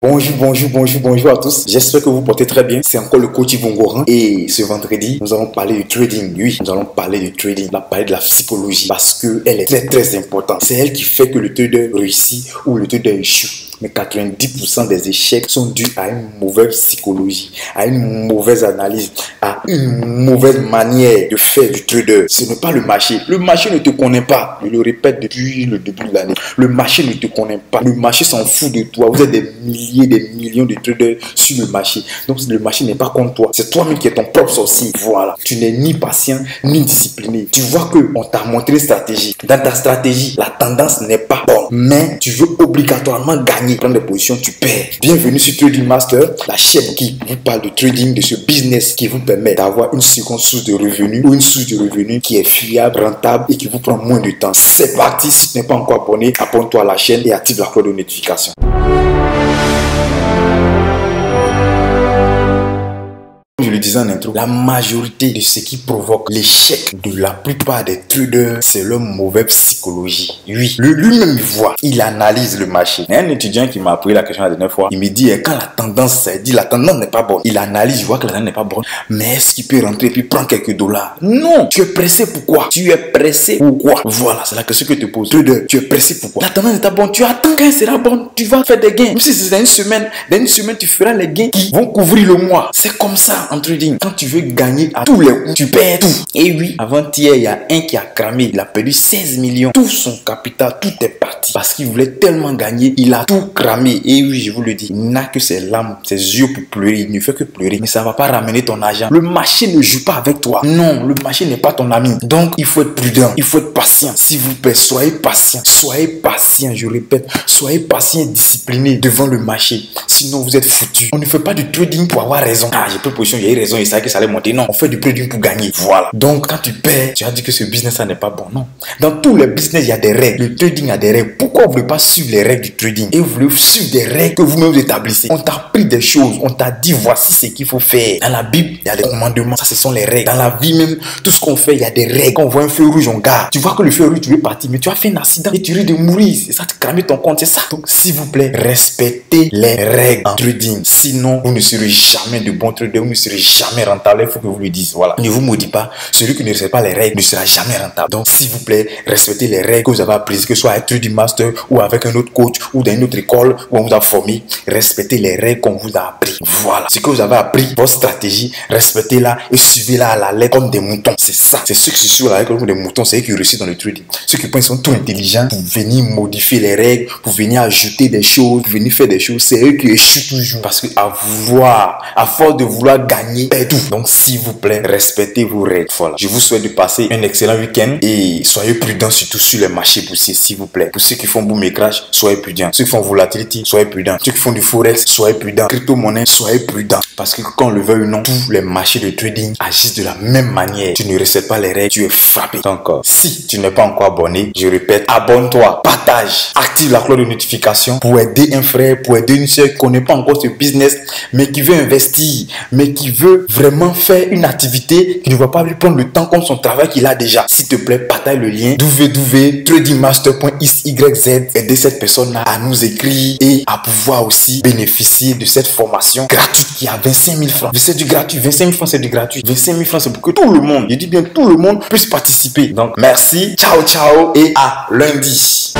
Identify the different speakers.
Speaker 1: Bonjour à tous. J'espère que vous portez très bien. C'est encore le coach Yvon Goran. Et ce vendredi, nous allons parler du trading. Oui, nous allons parler du trading. On va parler de la psychologie parce qu'elle est très importante. C'est elle qui fait que le trader réussit ou le trader échoue. Mais 90% des échecs sont dus à une mauvaise psychologie, à une mauvaise analyse, à une mauvaise manière de faire du trader. Ce n'est pas le marché. Le marché ne te connaît pas. Je le répète depuis le début de l'année. Le marché ne te connaît pas. Le marché s'en fout de toi. Vous êtes des milliers, des millions de traders sur le marché. Donc le marché n'est pas contre toi. C'est toi-même qui es ton propre sorcier. Voilà. Tu n'es ni patient, ni discipliné. Tu vois qu'on t'a montré une stratégie. Dans ta stratégie, la tendance n'est pas bonne. Mais tu veux obligatoirement gagner. Prendre des positions, tu perds. Bienvenue sur Trading Master, la chaîne qui vous parle de trading, de ce business qui vous permet d'avoir une seconde source de revenus ou une source de revenus qui est fiable, rentable et qui vous prend moins de temps. C'est parti. Si tu n'es pas encore abonné, abonne-toi à la chaîne et active la cloche de notification. Je le disais en intro, la majorité de ce qui provoque l'échec de la plupart des traders, c'est leur mauvaise psychologie. Oui, lui-même il voit, il analyse le marché. Il y a un étudiant qui m'a posé la question la dernière fois, il me dit quand la tendance, ça dit la tendance n'est pas bonne. Il analyse, il voit que la tendance n'est pas bonne, mais est-ce qu'il peut rentrer et puis prendre quelques dollars? Non, tu es pressé pourquoi? Tu es pressé pourquoi? Voilà, c'est la question que je te pose. Trader, tu es pressé pourquoi? La tendance n'est pas bonne, tu attends quand elle sera bonne, tu vas faire des gains. Même si c'est dans une semaine, tu feras les gains qui vont couvrir le mois. C'est comme ça. En trading, quand tu veux gagner à tous les coups, tu perds tout. Et oui, avant-hier, il y a un qui a cramé, il a perdu 16 millions. Tout son capital, tout est parti. Parce qu'il voulait tellement gagner, il a tout cramé. Et oui, je vous le dis, il n'a que ses larmes, ses yeux pour pleurer. Il ne fait que pleurer. Mais ça ne va pas ramener ton argent. Le marché ne joue pas avec toi. Non, le marché n'est pas ton ami. Donc, il faut être prudent. Il faut être patient. S'il vous plaît, soyez patient. Soyez patient, je répète. Soyez patient et discipliné devant le marché. Sinon, vous êtes foutu. On ne fait pas du trading pour avoir raison. Ah, j'ai pris position, j'ai eu raison, il savait que ça allait monter. Non, on fait du trading pour gagner. Voilà. Donc, quand tu perds, tu as dit que ce business, ça n'est pas bon. Non. Dans tous les business, il y a des règles. Le trading a des règles. Pourquoi vous ne voulez pas suivre les règles du trading? Et vous voulez suivre des règles que vous-même vous établissez. On t'a appris des choses. On t'a dit, voici ce qu'il faut faire. Dans la Bible, il y a des commandements. Ça, ce sont les règles. Dans la vie même, tout ce qu'on fait, il y a des règles. Quand on voit un feu rouge, on garde. Tu vois que le feu rouge, tu veux partir, mais tu as fait un accident et tu risques de mourir. C'est ça, tu crames ton compte. C'est ça. Donc, s'il vous plaît, respectez les règles en trading. Sinon, vous ne serez jamais de bons traders. Vous ne serez jamais rentable. Il faut que vous le disiez. Voilà. Ne vous maudit pas. Celui qui ne respecte pas les règles ne sera jamais rentable. Donc, s'il vous plaît, respectez les règles que vous avez apprises, que ce soit avec Trading Master ou avec un autre coach ou dans une autre école où on vous a formé. Respectez les règles qu'on vous a appris. Voilà. Ce que vous avez appris, votre stratégie, respectez-la et suivez-la à la lettre comme des moutons. C'est ça. C'est ceux qui se suivent à la lettre comme des moutons. C'est eux qui réussissent dans le trading. Ceux qui pensent qu'ils sont tout intelligents pour venir modifier les règles, pour venir ajouter des choses, pour venir faire des choses. C'est eux qui échouent toujours. Parce que à force de vouloir gagner, perdez tout. Donc, s'il vous plaît, respectez vos règles. Voilà. Je vous souhaite de passer un excellent week-end et soyez prudents surtout sur les marchés boursiers, s'il vous plaît. Pour ceux qui font boom et crash, soyez prudents. Ceux qui font volatility, soyez prudents. Ceux qui font du forex, soyez prudents. Crypto-monnaie, soyez prudents. Parce que quand on le veut ou non, tous les marchés de trading agissent de la même manière. Tu ne respectes pas les règles, tu es frappé. Donc, si tu n'es pas encore abonné, je répète, abonne-toi, partage, active la cloche de notification pour aider un frère, pour aider une soeur qui ne connaît pas encore ce business, mais qui veut investir, mais qui veut vraiment faire une activité, qui ne va pas lui prendre le temps comme son travail qu'il a déjà. S'il te plaît, partage le lien www.tradingmaster.xyz. Aider cette personne-là à nous écrire et à pouvoir aussi bénéficier de cette formation gratuite qui a 25 000 francs. C'est du gratuit. 25 000 francs, c'est du gratuit. 25 000 francs, c'est pour que tout le monde, je dis bien tout le monde, puisse participer. Donc, merci, ciao, ciao et à lundi.